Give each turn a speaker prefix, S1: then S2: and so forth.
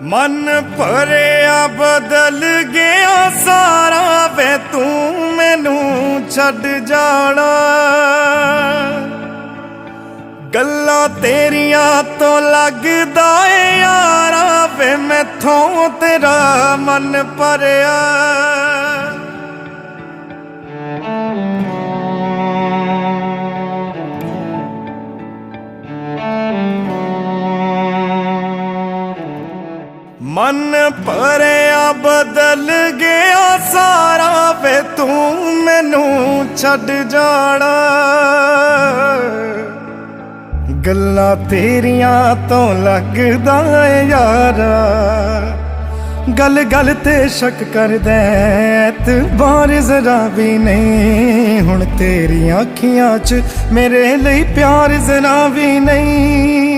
S1: मन भरिया बदल गया सारा वे तू मैनू छड्ड जाना। गल्लां तेरिया तो लगदा ए यारा वे मैथों तेरा मन भरिया। मन भरिया बदल गया सारा वे तू मैनू छड्ड जाना। गल्लां तेरिया तो लगदा ए यारा गल गल ते शक करदा एतबार जरा भी नहीं। हुण तेरियां अखियां च मेरे लिए प्यार जरा भी नहीं।